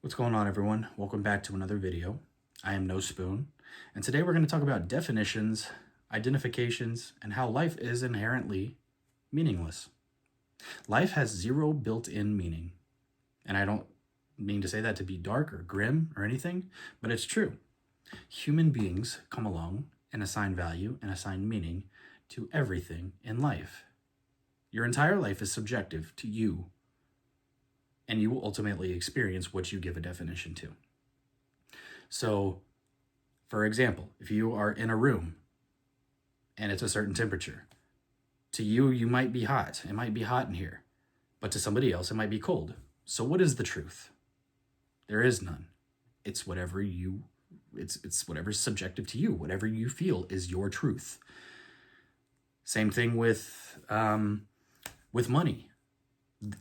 What's going on, everyone? Welcome back to another video. I am No Spoon, and today we're going to talk about definitions, identifications, and how life is inherently meaningless. Life has zero built-in meaning, and I don't mean to say that to be dark or grim or anything, but it's true. Human beings come along and assign value and assign meaning to everything in life. Your entire life is subjective to you, and you will ultimately experience what you give a definition to. So, for example, if you are in a room and it's a certain temperature, to you, you might be hot. It might be hot in here. But to somebody else, it might be cold. So what is the truth? There is none. It's it's whatever's subjective to you. Whatever you feel is your truth. Same thing with money.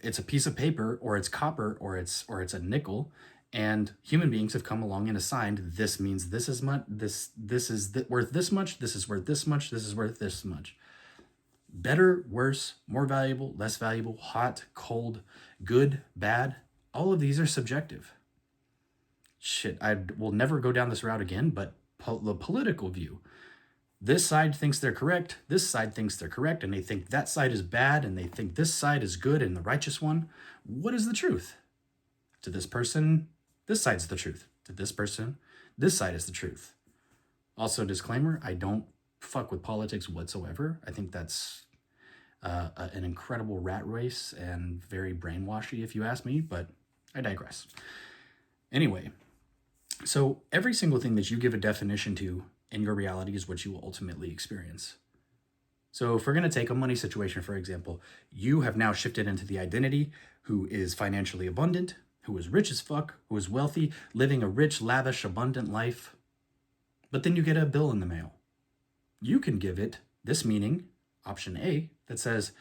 It's a piece of paper, or it's copper, or it's a nickel, and human beings have come along and assigned this means this is much, this is worth this much, this is worth this much, this is worth this much. Better, worse, more valuable, less valuable, hot, cold, good, bad, all of these are subjective. Shit, I will never go down this route again, but the political view. This side thinks they're correct, this side thinks they're correct, and they think that side is bad, and they think this side is good and the righteous one. What is the truth? To this person, this side's the truth. To this person, this side is the truth. Also, disclaimer, I don't fuck with politics whatsoever. I think that's an incredible rat race and very brainwashy, if you ask me, but I digress. Anyway, so every single thing that you give a definition to in your reality is what you will ultimately experience. So if we're going to take a money situation, for example, you have now shifted into the identity who is financially abundant, who is rich as fuck, who is wealthy, living a rich, lavish, abundant life. But then you get a bill in the mail. You can give it this meaning, option A, that says,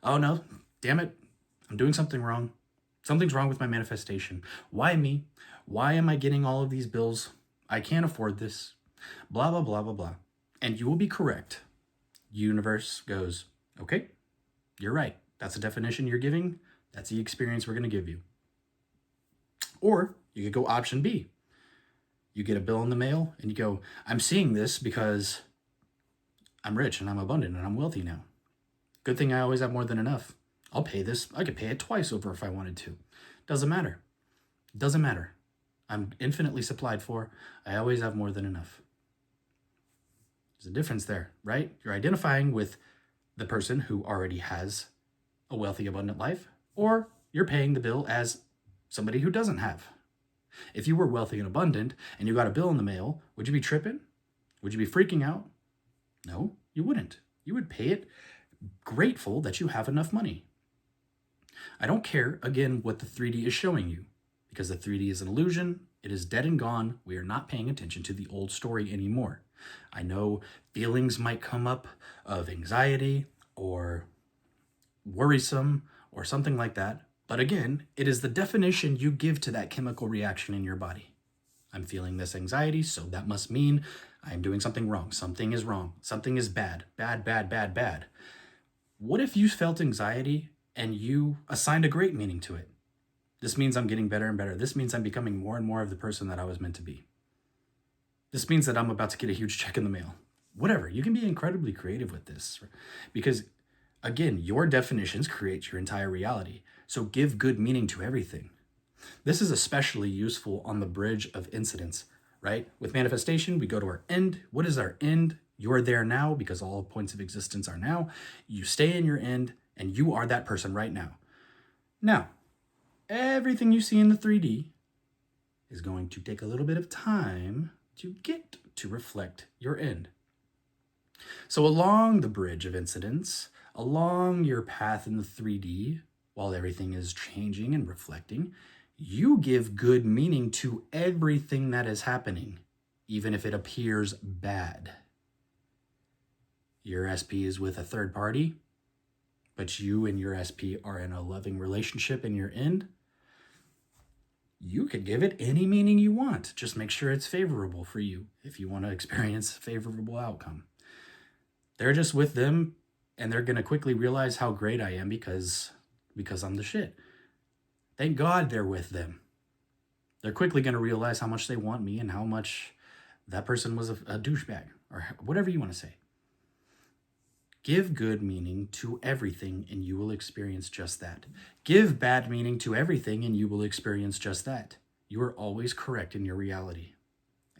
oh no, damn it, I'm doing something wrong. Something's wrong with my manifestation. Why me? Why am I getting all of these bills? I can't afford this. Blah, blah, blah, blah, blah. And you will be correct. Universe goes, okay, you're right. That's the definition you're giving. That's the experience we're going to give you. Or you could go option B. You get a bill in the mail and you go, I'm seeing this because I'm rich and I'm abundant and I'm wealthy now. Good thing I always have more than enough. I'll pay this. I could pay it twice over if I wanted to. Doesn't matter. Doesn't matter. I'm infinitely supplied for. I always have more than enough. There's a difference there, right? You're identifying with the person who already has a wealthy, abundant life, or you're paying the bill as somebody who doesn't have. If you were wealthy and abundant and you got a bill in the mail, would you be tripping? Would you be freaking out? No, you wouldn't. You would pay it grateful that you have enough money. I don't care, again, what the 3D is showing you, because the 3D is an illusion. It is dead and gone. We are not paying attention to the old story anymore. I know feelings might come up of anxiety or worrisome or something like that. But again, it is the definition you give to that chemical reaction in your body. I'm feeling this anxiety, so that must mean I'm doing something wrong. Something is wrong. Something is bad. Bad, bad, bad, bad. What if you felt anxiety and you assigned a great meaning to it? This means I'm getting better and better. This means I'm becoming more and more of the person that I was meant to be. This means that I'm about to get a huge check in the mail. Whatever. You can be incredibly creative with this because, again, your definitions create your entire reality. So give good meaning to everything. This is especially useful on the bridge of incidents, right? With manifestation, we go to our end. What is our end? You're there now because all points of existence are now. You stay in your end and you are that person right now. Now, everything you see in the 3D is going to take a little bit of time to get to reflect your end. So along the bridge of incidents, along your path in the 3D, while everything is changing and reflecting, you give good meaning to everything that is happening, even if it appears bad. Your SP is with a third party, but you and your SP are in a loving relationship in your end. You could give it any meaning you want. Just make sure it's favorable for you if you want to experience a favorable outcome. They're just with them, and they're going to quickly realize how great I am because I'm the shit. Thank God they're with them. They're quickly going to realize how much they want me and how much that person was a douchebag, or whatever you want to say. Give good meaning to everything and you will experience just that. Give bad meaning to everything and you will experience just that. You are always correct in your reality.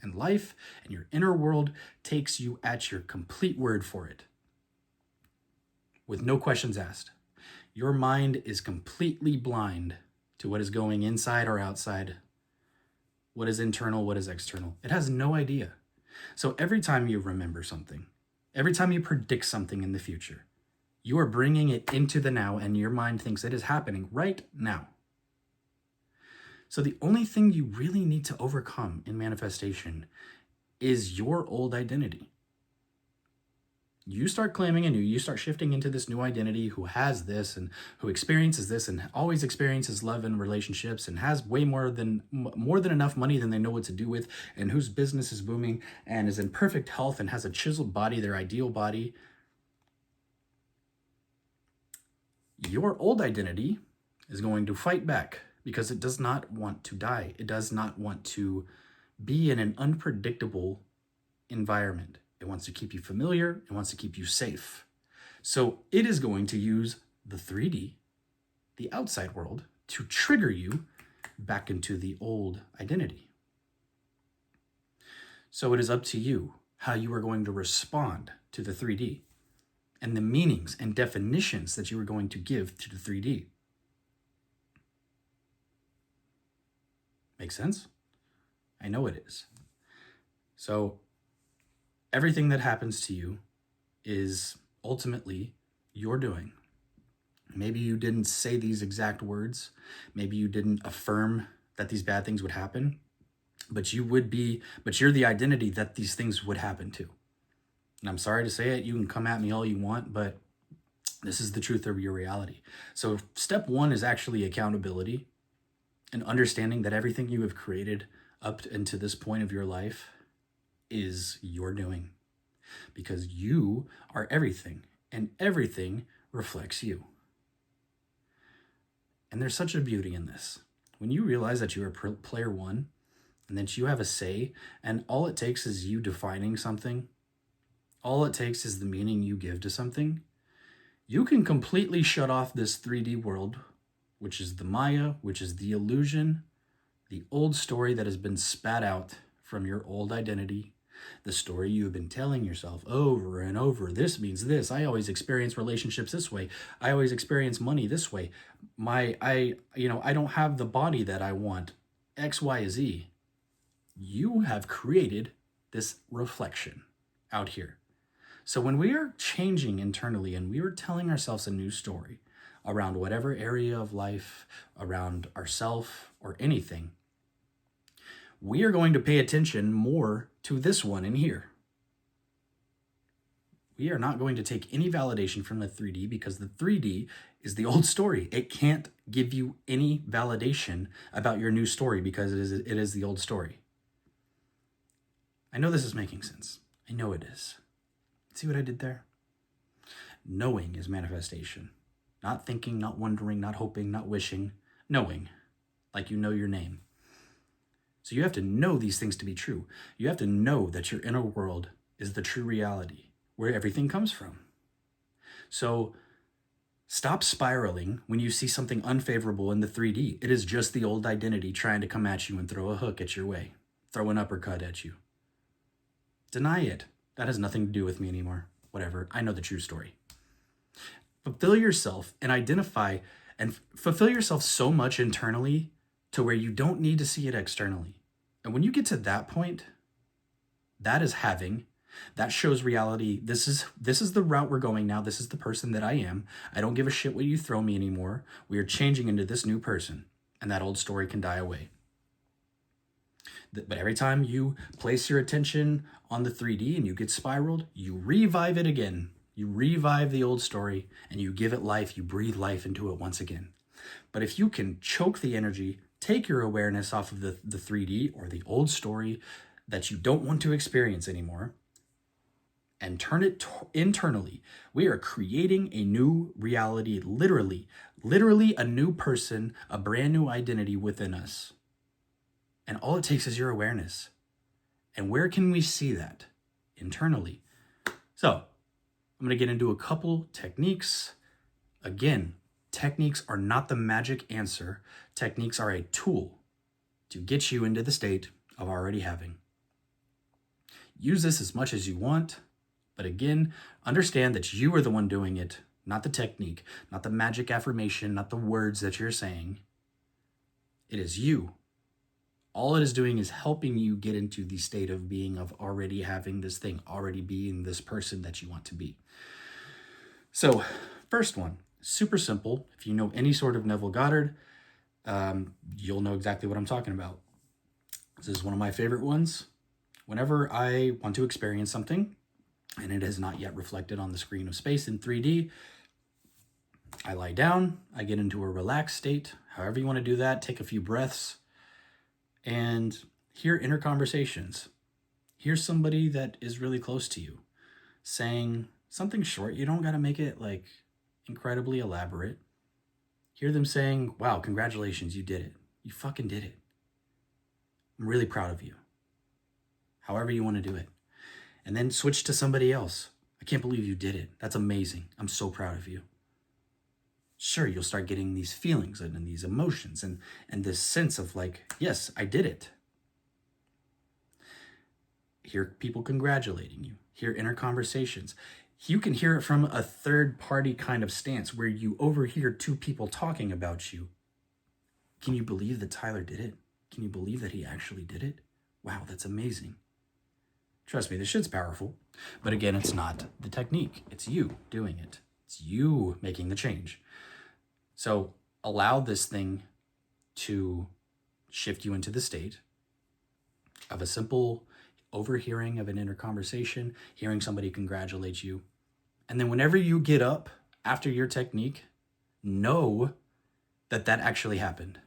And life and your inner world takes you at your complete word for it, with no questions asked. Your mind is completely blind to what is going inside or outside, what is internal, what is external. It has no idea. So every time you remember something, every time you predict something in the future, you are bringing it into the now, and your mind thinks it is happening right now. So the only thing you really need to overcome in manifestation is your old identity. You start claiming anew, you start shifting into this new identity who has this and who experiences this and always experiences love and relationships and has way more than enough money than they know what to do with, and whose business is booming and is in perfect health and has a chiseled body, their ideal body. Your old identity is going to fight back because it does not want to die. It does not want to be in an unpredictable environment. It wants to keep you familiar. It wants to keep you safe. So it is going to use the 3D, the outside world, to trigger you back into the old identity. So it is up to you how you are going to respond to the 3D and the meanings and definitions that you are going to give to the 3D. Make sense? I know it is. So everything that happens to you is ultimately your doing. Maybe you didn't say these exact words. Maybe you didn't affirm that these bad things would happen, but you're the identity that these things would happen to. And I'm sorry to say it, you can come at me all you want, but this is the truth of your reality. So step 1 is actually accountability and understanding that everything you have created up into this point of your life is your doing, because you are everything and everything reflects you. And there's such a beauty in this. When you realize that you are player 1 and that you have a say, and all it takes is you defining something, all it takes is the meaning you give to something, you can completely shut off this 3D world, which is the Maya, which is the illusion, the old story that has been spat out from your old identity, the story you have been telling yourself over and over. This means this. I always experience relationships this way. I always experience money this way. I don't have the body that I want. X, Y, Z. You have created this reflection out here. So when we are changing internally and we are telling ourselves a new story around whatever area of life, around ourself or anything, we are going to pay attention more to this one in here. We are not going to take any validation from the 3D because the 3D is the old story. It can't give you any validation about your new story because it is the old story. I know this is making sense. I know it is. See what I did there? Knowing is manifestation. Not thinking, not wondering, not hoping, not wishing. Knowing, like you know your name. So you have to know these things to be true. You have to know that your inner world is the true reality, where everything comes from. So stop spiraling when you see something unfavorable in the 3D. It is just the old identity trying to come at you and throw a hook at your way, throw an uppercut at you. Deny it. That has nothing to do with me anymore. Whatever. I know the true story. Fulfill yourself and identify and fulfill yourself so much internally to where you don't need to see it externally. And when you get to that point, that is having, that shows reality. This is the route we're going now. This is the person that I am. I don't give a shit what you throw me anymore. We are changing into this new person, and that old story can die away. But every time you place your attention on the 3D and you get spiraled, you revive it again. You revive the old story and you give it life. You breathe life into it once again. But if you can choke the energy, take your awareness off of the 3D or the old story that you don't want to experience anymore and turn it internally, we are creating a new reality, literally a new person, a brand new identity within us. And all it takes is your awareness. And where can we see that? Internally. So I'm going to get into a couple techniques. Again, techniques are not the magic answer. Techniques are a tool to get you into the state of already having. Use this as much as you want, but again, understand that you are the one doing it, not the technique, not the magic affirmation, not the words that you're saying. It is you. All it is doing is helping you get into the state of being, of already having this thing, already being this person that you want to be. So, first one, super simple. If you know any sort of Neville Goddard, you'll know exactly what I'm talking about. This is one of my favorite ones. Whenever I want to experience something, and it has not yet reflected on the screen of space in 3D, I lie down, I get into a relaxed state, however you want to do that, take a few breaths, and hear inner conversations. Hear somebody that is really close to you saying something short. You don't got to make it like incredibly elaborate. Hear them saying, wow, congratulations, you did it. You fucking did it. I'm really proud of you. However you want to do it. And then switch to somebody else. I can't believe you did it. That's amazing. I'm so proud of you. Sure, you'll start getting these feelings and these emotions and this sense of like, yes, I did it. Hear people congratulating you. Hear inner conversations. You can hear it from a third party kind of stance where you overhear two people talking about you. Can you believe that Tyler did it? Can you believe that he actually did it? Wow, that's amazing. Trust me, this shit's powerful. But again, it's not the technique. It's you doing it. It's you making the change. So allow this thing to shift you into the state of a simple overhearing of an inner conversation, hearing somebody congratulate you. And then whenever you get up after your technique, know that that actually happened.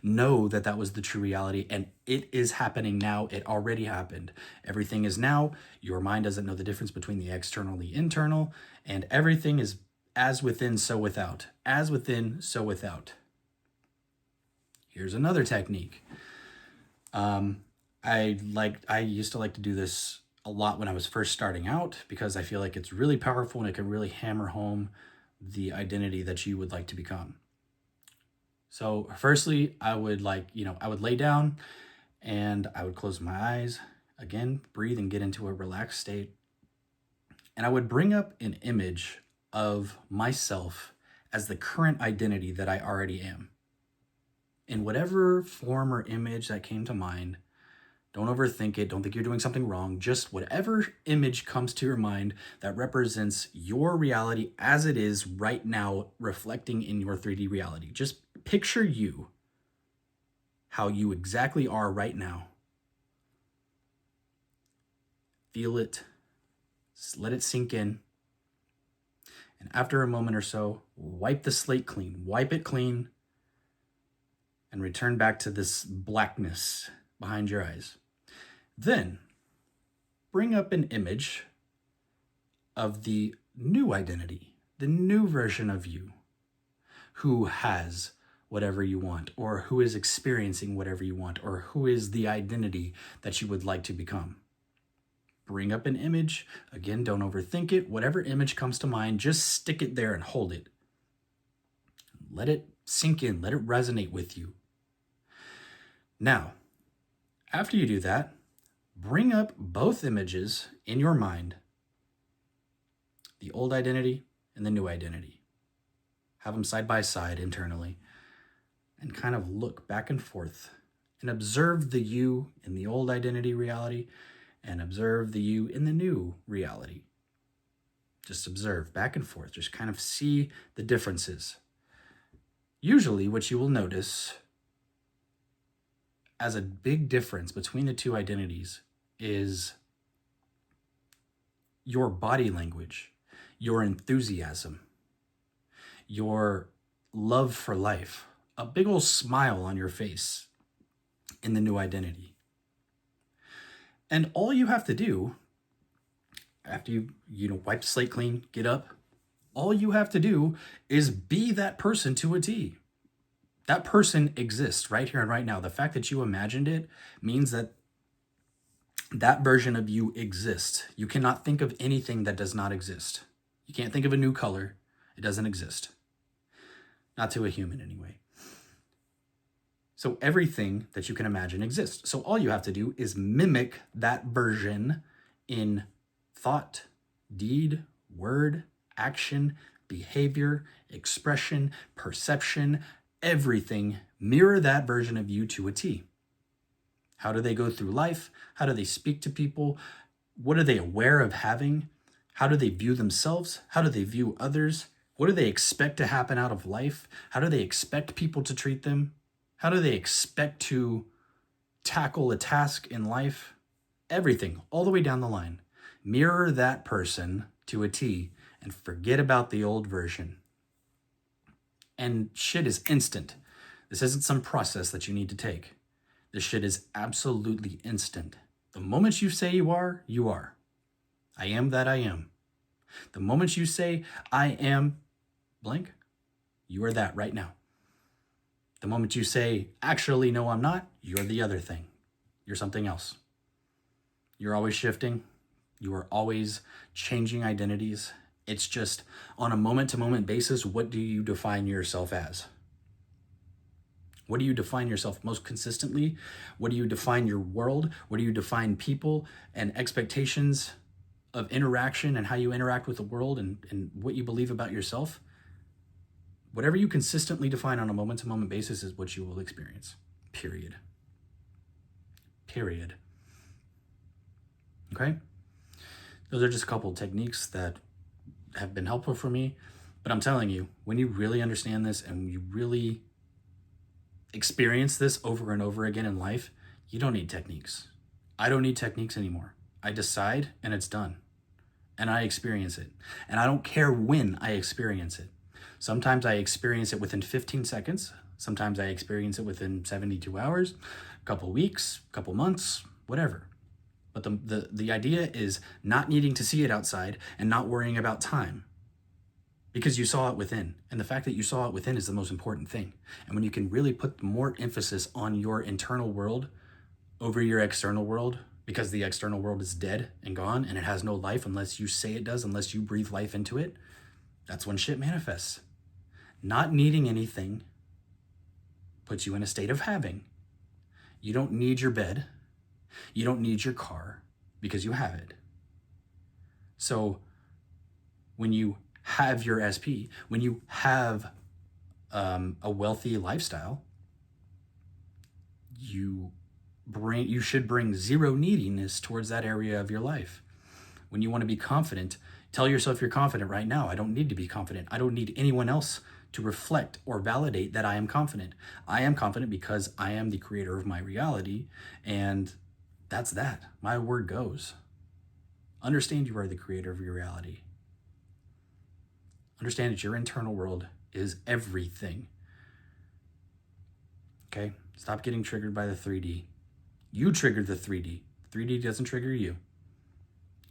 Know that that was the true reality, and it is happening now. It already happened. Everything is now. Your mind doesn't know the difference between the external and the internal, and everything is as within, so without. As within, so without. Here's another technique. I used to like to do this a lot when I was first starting out because I feel like it's really powerful and it can really hammer home the identity that you would like to become. So firstly, I would lay down and I would close my eyes, again, breathe and get into a relaxed state. And I would bring up an image of myself as the current identity that I already am. In whatever form or image that came to mind, don't overthink it. Don't think you're doing something wrong. Just whatever image comes to your mind that represents your reality as it is right now, reflecting in your 3D reality. Just picture you, how you exactly are right now. Feel it. Let it sink in. And after a moment or so, wipe the slate clean. Wipe it clean. And return back to this blackness behind your eyes. Then, bring up an image of the new identity, the new version of you, who has whatever you want, or who is experiencing whatever you want, or who is the identity that you would like to become. Bring up an image. Again, don't overthink it. Whatever image comes to mind, just stick it there and hold it. Let it sink in. Let it resonate with you. Now, after you do that, bring up both images in your mind, the old identity and the new identity. Have them side by side internally and kind of look back and forth and observe the you in the old identity reality and observe the you in the new reality. Just observe back and forth. Just kind of see the differences. Usually what you will notice as a big difference between the two identities is your body language, your enthusiasm, your love for life, a big old smile on your face in the new identity. And all you have to do after you wipe the slate clean, get up, all you have to do is be that person to a T. That person exists right here and right now. The fact that you imagined it means that that version of you exists. You cannot think of anything that does not exist. You can't think of a new color. It doesn't exist. Not to a human anyway. So everything that you can imagine exists. So all you have to do is mimic that version in thought, deed, word, action, behavior, expression, perception, everything. Mirror that version of you to a T. How do they go through life? How do they speak to people? What are they aware of having? How do they view themselves? How do they view others? What do they expect to happen out of life? How do they expect people to treat them? How do they expect to tackle a task in life? Everything, all the way down the line. Mirror that person to a T and forget about the old version. And shit is instant. This isn't some process that you need to take. This shit is absolutely instant. The moment you say you are, you are. I am that I am. The moment you say, I am blank, you are that right now. The moment you say, actually, no, I'm not, you're the other thing. You're something else. You're always shifting. You are always changing identities. It's just on a moment-to-moment basis, what do you define yourself as? What do you define yourself most consistently? What do you define your world? What do you define people and expectations of interaction and how you interact with the world and what you believe about yourself? Whatever you consistently define on a moment-to-moment basis is what you will experience. Period. Period. Okay? Those are just a couple of techniques that have been helpful for me. But I'm telling you, when you really understand this and you really experience this over and over again in life, you don't need techniques. I don't need techniques anymore. I decide and it's done. And I experience it. And I don't care when I experience it. Sometimes I experience it within 15 seconds. Sometimes I experience it within 72 hours, a couple weeks, a couple months, whatever. But the idea is not needing to see it outside and not worrying about time. Because you saw it within. And the fact that you saw it within is the most important thing. And when you can really put more emphasis on your internal world over your external world, because the external world is dead and gone and it has no life unless you say it does, unless you breathe life into it, that's when shit manifests. Not needing anything puts you in a state of having. You don't need your bed. You don't need your car because you have it. So when you have your SP, when you have a wealthy lifestyle, you should bring zero neediness towards that area of your life. When you want to be confident, tell yourself you're confident right now. I don't need to be confident. I don't need anyone else to reflect or validate that I am confident. I am confident because I am the creator of my reality, and that's that. My word goes. Understand you are the creator of your reality. Understand that your internal world is everything. Okay? Stop getting triggered by the 3D. You triggered the 3D. 3D doesn't trigger you.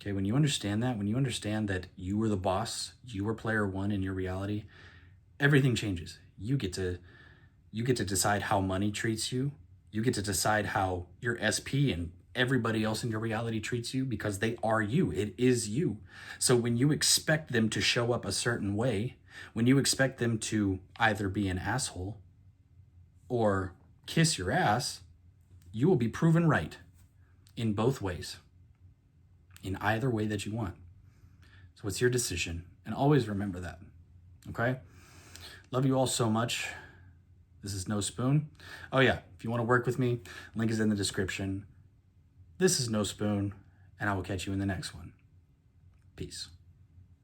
Okay, when you understand that you were the boss, you were player one in your reality, everything changes. You get to decide how money treats you. You get to decide how your SP and everybody else in your reality treats you because they are you. It is you. So when you expect them to show up a certain way, when you expect them to either be an asshole or kiss your ass, you will be proven right in both ways, in either way that you want. So it's your decision. And always remember that. Okay? Love you all so much. This is No Spoon. Oh yeah, if you want to work with me, link is in the description. This is No Spoon, and I will catch you in the next one. Peace.